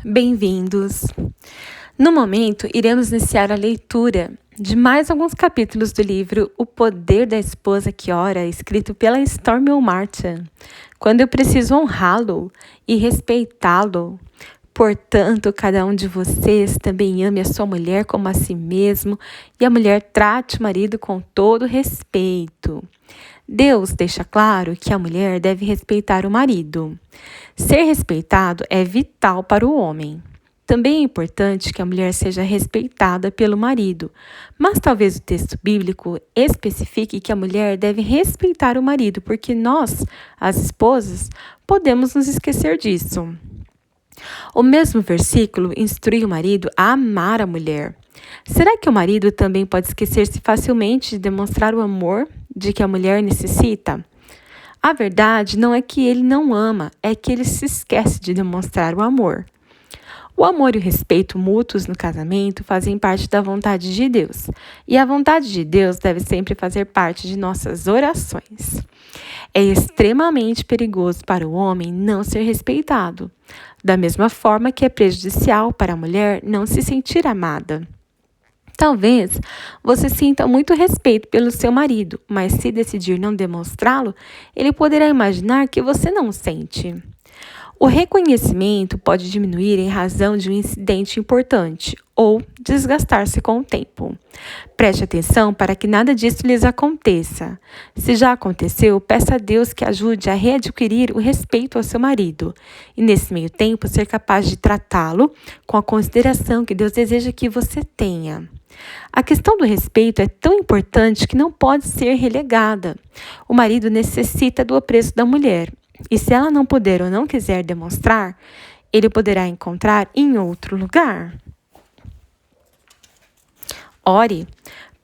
Bem-vindos! No momento, iremos iniciar a leitura de mais alguns capítulos do livro O Poder da Esposa que Ora, escrito pela Stormy Martin. Quando eu preciso honrá-lo e respeitá-lo. Portanto, cada um de vocês também ame a sua mulher como a si mesmo, e a mulher trate o marido com todo respeito. Deus deixa claro que a mulher deve respeitar o marido. Ser respeitado é vital para o homem. Também é importante que a mulher seja respeitada pelo marido, mas talvez o texto bíblico especifique que a mulher deve respeitar o marido, porque nós, as esposas, podemos nos esquecer disso. O mesmo versículo instrui o marido a amar a mulher. Será que o marido também pode esquecer-se facilmente de demonstrar o amor de que a mulher necessita? A verdade não é que ele não ama, é que ele se esquece de demonstrar o amor. O amor e o respeito mútuos no casamento fazem parte da vontade de Deus, e a vontade de Deus deve sempre fazer parte de nossas orações. É extremamente perigoso para o homem não ser respeitado, da mesma forma que é prejudicial para a mulher não se sentir amada. Talvez você sinta muito respeito pelo seu marido, mas se decidir não demonstrá-lo, ele poderá imaginar que você não o sente. O reconhecimento pode diminuir em razão de um incidente importante ou desgastar-se com o tempo. Preste atenção para que nada disso lhes aconteça. Se já aconteceu, peça a Deus que ajude a readquirir o respeito ao seu marido e, nesse meio tempo, ser capaz de tratá-lo com a consideração que Deus deseja que você tenha. A questão do respeito é tão importante que não pode ser relegada. O marido necessita do apreço da mulher. E se ela não puder ou não quiser demonstrar, ele poderá encontrar em outro lugar. Ore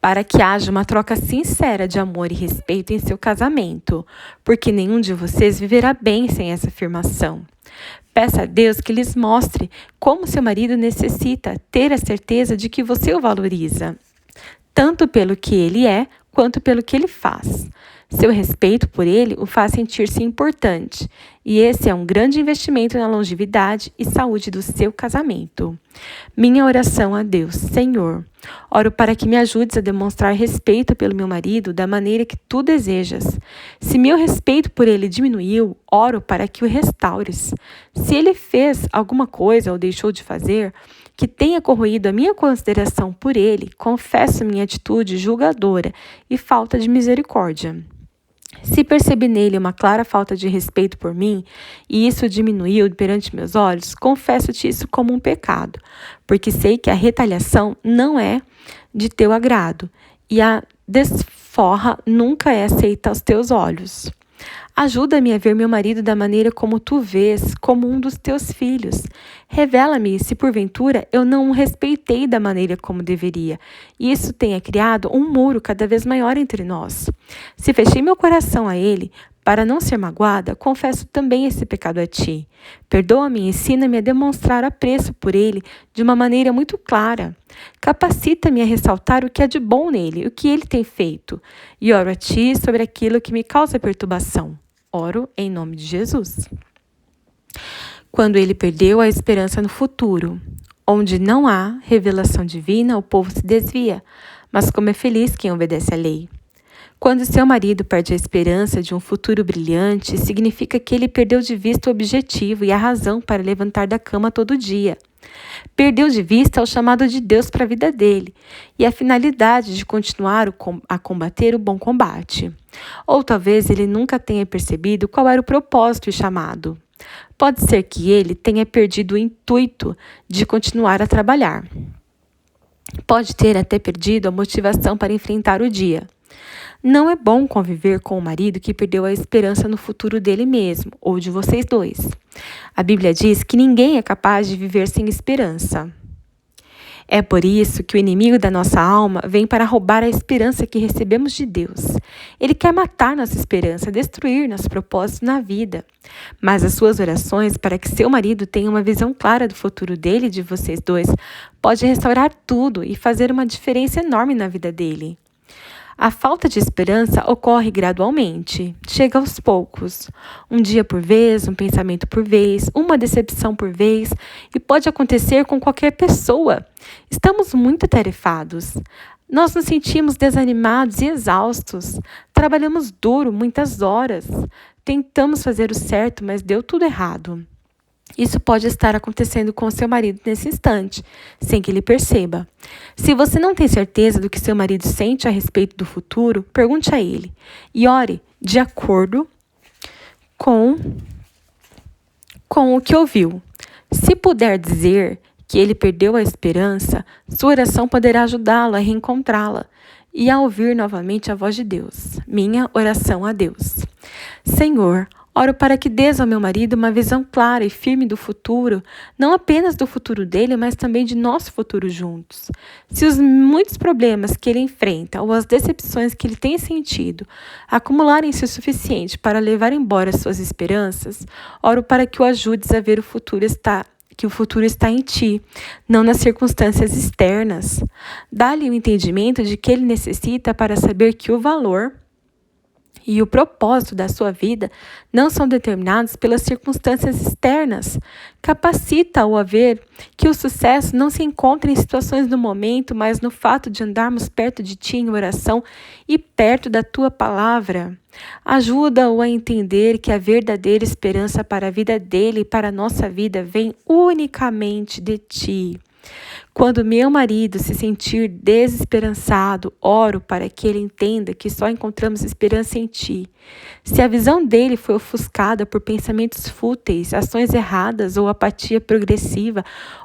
para que haja uma troca sincera de amor e respeito em seu casamento, porque nenhum de vocês viverá bem sem essa afirmação. Peça a Deus que lhes mostre como seu marido necessita ter a certeza de que você o valoriza, tanto pelo que ele é, quanto pelo que ele faz. Seu respeito por ele o faz sentir-se importante, e esse é um grande investimento na longevidade e saúde do seu casamento. Minha oração a Deus: Senhor, oro para que me ajudes a demonstrar respeito pelo meu marido da maneira que tu desejas. Se meu respeito por ele diminuiu, oro para que o restaures. Se ele fez alguma coisa ou deixou de fazer que tenha corroído a minha consideração por ele, confesso minha atitude julgadora e falta de misericórdia. Se percebi nele uma clara falta de respeito por mim, e isso diminuiu perante meus olhos, confesso-te isso como um pecado, porque sei que a retaliação não é de teu agrado, e a desforra nunca é aceita aos teus olhos. Ajuda-me a ver meu marido da maneira como tu vês, como um dos teus filhos. Revela-me se porventura eu não o respeitei da maneira como deveria, e isso tenha criado um muro cada vez maior entre nós. Se fechei meu coração a ele, para não ser magoada, confesso também esse pecado a ti. Perdoa-me e ensina-me a demonstrar apreço por ele de uma maneira muito clara. Capacita-me a ressaltar o que há de bom nele, o que ele tem feito, e oro a ti sobre aquilo que me causa perturbação. Oro em nome de Jesus. Quando ele perdeu a esperança no futuro, onde não há revelação divina, o povo se desvia, mas como é feliz quem obedece à lei. Quando seu marido perde a esperança de um futuro brilhante, significa que ele perdeu de vista o objetivo e a razão para levantar da cama todo dia. Perdeu de vista o chamado de Deus para a vida dele e a finalidade de continuar a combater o bom combate. Ou talvez ele nunca tenha percebido qual era o propósito e chamado. Pode ser que ele tenha perdido o intuito de continuar a trabalhar. Pode ter até perdido a motivação para enfrentar o dia. Não é bom conviver com o marido que perdeu a esperança no futuro dele mesmo, ou de vocês dois. A Bíblia diz que ninguém é capaz de viver sem esperança. É por isso que o inimigo da nossa alma vem para roubar a esperança que recebemos de Deus. Ele quer matar nossa esperança, destruir nosso propósito na vida. Mas as suas orações para que seu marido tenha uma visão clara do futuro dele e de vocês dois pode restaurar tudo e fazer uma diferença enorme na vida dele. A falta de esperança ocorre gradualmente, chega aos poucos, um dia por vez, um pensamento por vez, uma decepção por vez, e pode acontecer com qualquer pessoa. Estamos muito atarefados. Nós nos sentimos desanimados e exaustos. Trabalhamos duro muitas horas. Tentamos fazer o certo, mas deu tudo errado. Isso pode estar acontecendo com seu marido nesse instante, sem que ele perceba. Se você não tem certeza do que seu marido sente a respeito do futuro, pergunte a ele e ore de acordo com o que ouviu. Se puder dizer que ele perdeu a esperança, sua oração poderá ajudá-lo a reencontrá-la e a ouvir novamente a voz de Deus. Minha oração a Deus. Senhor, oro para que dês ao meu marido uma visão clara e firme do futuro, não apenas do futuro dele, mas também de nosso futuro juntos. Se os muitos problemas que ele enfrenta ou as decepções que ele tem sentido acumularem-se o suficiente para levar embora suas esperanças, oro para que o ajudes a ver que o futuro está em ti, não nas circunstâncias externas. Dá-lhe o entendimento de que ele necessita para saber que o valor e o propósito da sua vida não são determinados pelas circunstâncias externas. Capacita-o a ver que o sucesso não se encontra em situações do momento, mas no fato de andarmos perto de ti em oração e perto da tua palavra. Ajuda-o a entender que a verdadeira esperança para a vida dele e para a nossa vida vem unicamente de ti. Quando meu marido se sentir desesperançado, oro para que ele entenda que só encontramos esperança em ti. Se a visão dele foi ofuscada por pensamentos fúteis, ações erradas ou apatia progressiva,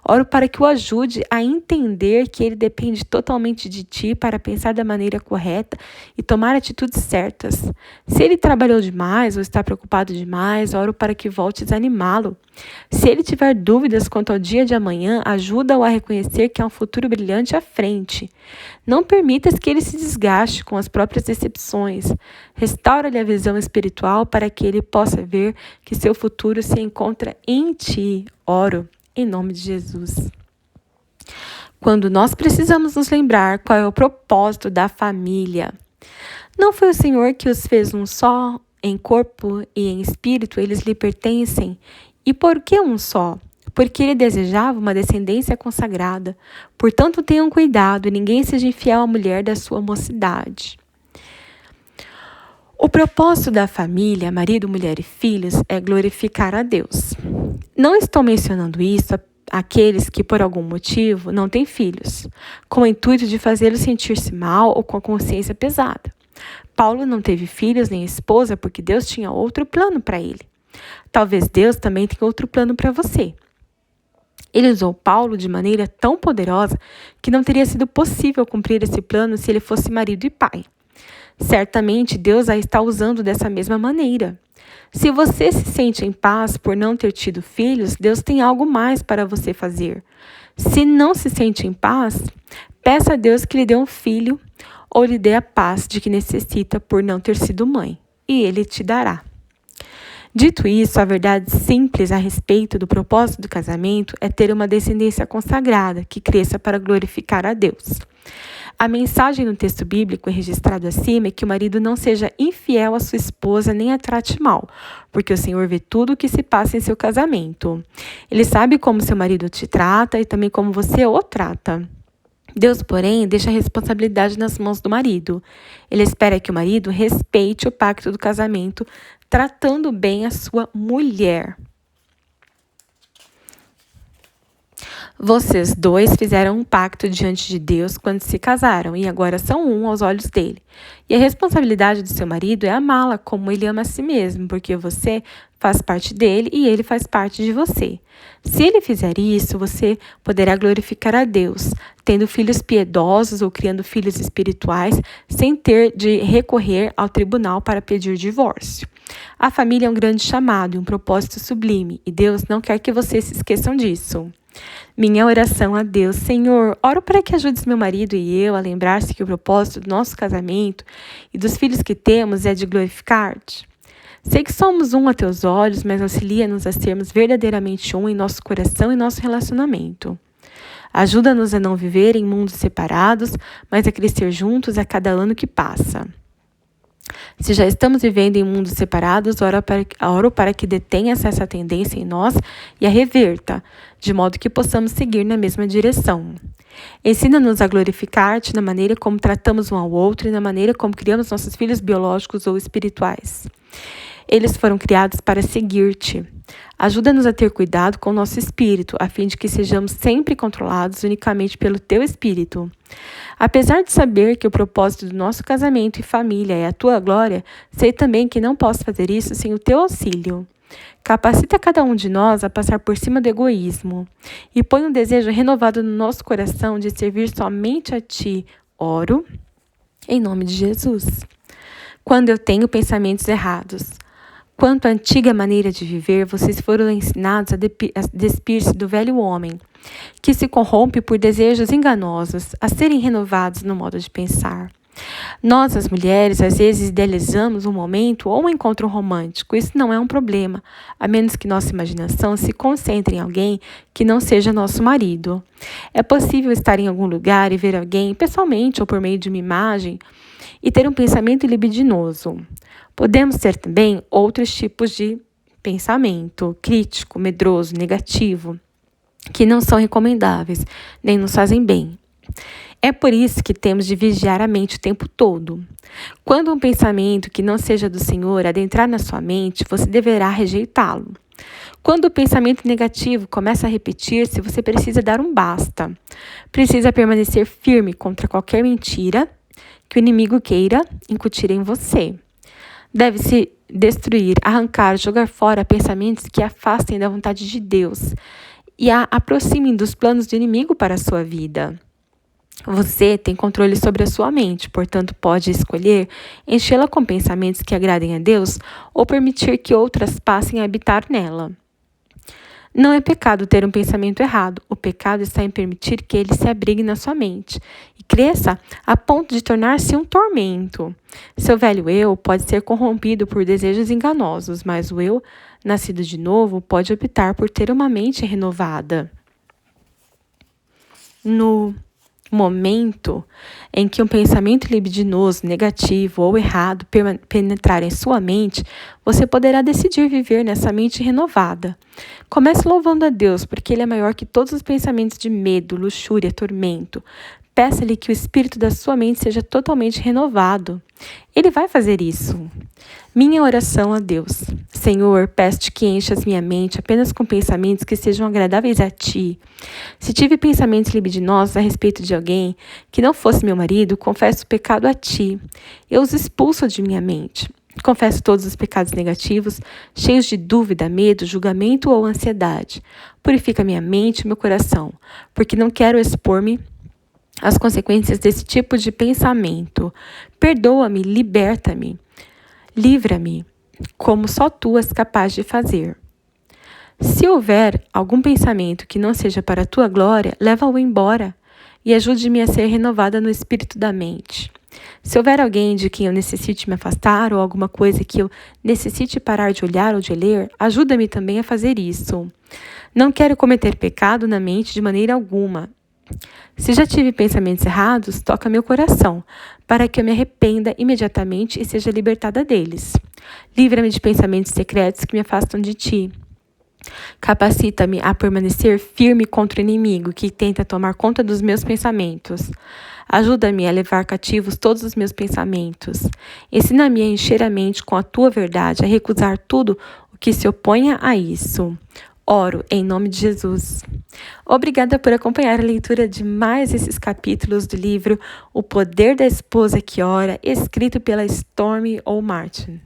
oro para que o ajude a entender que ele depende totalmente de ti para pensar da maneira correta e tomar atitudes certas. Se ele trabalhou demais ou está preocupado demais, oro para que voltes a animá-lo. Se ele tiver dúvidas quanto ao dia de amanhã, ajuda-o a reconhecer que há um futuro brilhante à frente. Não permitas que ele se desgaste com as próprias decepções. Restaura-lhe a visão espiritual para que ele possa ver que seu futuro se encontra em ti. Oro em nome de Jesus. Quando nós precisamos nos lembrar qual é o propósito da família. Não foi o Senhor que os fez um só, em corpo e em espírito, eles lhe pertencem. E por que um só? Porque ele desejava uma descendência consagrada. Portanto, tenham cuidado e ninguém seja infiel à mulher da sua mocidade. O propósito da família, marido, mulher e filhos, é glorificar a Deus. Não estou mencionando isso àqueles que, por algum motivo, não têm filhos, com o intuito de fazê-los sentir-se mal ou com a consciência pesada. Paulo não teve filhos nem esposa porque Deus tinha outro plano para ele. Talvez Deus também tenha outro plano para você. Ele usou Paulo de maneira tão poderosa que não teria sido possível cumprir esse plano se ele fosse marido e pai. Certamente Deus a está usando dessa mesma maneira. Se você se sente em paz por não ter tido filhos, Deus tem algo mais para você fazer. Se não se sente em paz, peça a Deus que lhe dê um filho ou lhe dê a paz de que necessita por não ter sido mãe, e Ele te dará. Dito isso, a verdade simples a respeito do propósito do casamento é ter uma descendência consagrada que cresça para glorificar a Deus. A mensagem no texto bíblico registrado acima é que o marido não seja infiel à sua esposa nem a trate mal, porque o Senhor vê tudo o que se passa em seu casamento. Ele sabe como seu marido te trata e também como você o trata. Deus, porém, deixa a responsabilidade nas mãos do marido. Ele espera que o marido respeite o pacto do casamento, tratando bem a sua mulher. Vocês dois fizeram um pacto diante de Deus quando se casaram e agora são um aos olhos dele. E a responsabilidade do seu marido é amá-la como ele ama a si mesmo, porque você faz parte dele e ele faz parte de você. Se ele fizer isso, você poderá glorificar a Deus, tendo filhos piedosos ou criando filhos espirituais, sem ter de recorrer ao tribunal para pedir divórcio. A família é um grande chamado e um propósito sublime, e Deus não quer que vocês se esqueçam disso. Minha oração a Deus: Senhor, oro para que ajudes meu marido e eu a lembrar-se que o propósito do nosso casamento e dos filhos que temos é de glorificar-te. Sei que somos um a teus olhos, mas auxilia-nos a sermos verdadeiramente um em nosso coração e nosso relacionamento. Ajuda-nos a não viver em mundos separados, mas a crescer juntos a cada ano que passa. Se já estamos vivendo em mundos separados, oro para que detenha essa tendência em nós e a reverta, de modo que possamos seguir na mesma direção. Ensina-nos a glorificar-te na maneira como tratamos um ao outro e na maneira como criamos nossos filhos biológicos ou espirituais. Eles foram criados para seguir-te. Ajuda-nos a ter cuidado com o nosso espírito, a fim de que sejamos sempre controlados unicamente pelo teu espírito. Apesar de saber que o propósito do nosso casamento e família é a tua glória, sei também que não posso fazer isso sem o teu auxílio. Capacita cada um de nós a passar por cima do egoísmo e põe um desejo renovado no nosso coração de servir somente a ti. Oro em nome de Jesus. Quando eu tenho pensamentos errados, quanto à antiga maneira de viver, vocês foram ensinados a despir-se do velho homem, que se corrompe por desejos enganosos, a serem renovados no modo de pensar. Nós, as mulheres, às vezes idealizamos um momento ou um encontro romântico. Isso não é um problema, a menos que nossa imaginação se concentre em alguém que não seja nosso marido. É possível estar em algum lugar e ver alguém, pessoalmente ou por meio de uma imagem, e ter um pensamento libidinoso. Podemos ter também outros tipos de pensamento, crítico, medroso, negativo, que não são recomendáveis, nem nos fazem bem. É por isso que temos de vigiar a mente o tempo todo. Quando um pensamento que não seja do Senhor adentrar na sua mente, você deverá rejeitá-lo. Quando o pensamento negativo começa a repetir-se, você precisa dar um basta. Precisa permanecer firme contra qualquer mentira que o inimigo queira incutir em você. Deve-se destruir, arrancar, jogar fora pensamentos que afastem da vontade de Deus e a aproximem dos planos do inimigo para a sua vida. Você tem controle sobre a sua mente, portanto pode escolher enchê-la com pensamentos que agradem a Deus ou permitir que outras passem a habitar nela. Não é pecado ter um pensamento errado. O pecado está em permitir que ele se abrigue na sua mente e cresça a ponto de tornar-se um tormento. Seu velho eu pode ser corrompido por desejos enganosos, mas o eu, nascido de novo, pode optar por ter uma mente renovada. No momento em que um pensamento libidinoso, negativo ou errado penetrar em sua mente, você poderá decidir viver nessa mente renovada. Comece louvando a Deus, porque Ele é maior que todos os pensamentos de medo, luxúria, tormento. Peça-lhe que o espírito da sua mente seja totalmente renovado. Ele vai fazer isso. Minha oração a Deus. Senhor, peço-te que enchas minha mente apenas com pensamentos que sejam agradáveis a ti. Se tive pensamentos libidinosos a respeito de alguém que não fosse meu marido, confesso o pecado a ti. Eu os expulso de minha mente. Confesso todos os pecados negativos, cheios de dúvida, medo, julgamento ou ansiedade. Purifica minha mente e meu coração, porque não quero expor-me às consequências desse tipo de pensamento. Perdoa-me, liberta-me, livra-me, como só tu és capaz de fazer. Se houver algum pensamento que não seja para a tua glória, leva-o embora e ajude-me a ser renovada no espírito da mente. Se houver alguém de quem eu necessite me afastar ou alguma coisa que eu necessite parar de olhar ou de ler, ajuda-me também a fazer isso. Não quero cometer pecado na mente de maneira alguma. Se já tive pensamentos errados, toca meu coração, para que eu me arrependa imediatamente e seja libertada deles. Livra-me de pensamentos secretos que me afastam de ti. Capacita-me a permanecer firme contra o inimigo que tenta tomar conta dos meus pensamentos. Ajuda-me a levar cativos todos os meus pensamentos. Ensina-me a encher a mente com a tua verdade, a recusar tudo o que se oponha a isso. Oro em nome de Jesus. Obrigada por acompanhar a leitura de mais esses capítulos do livro O Poder da Esposa que Ora, escrito pela Stormy O. Martin.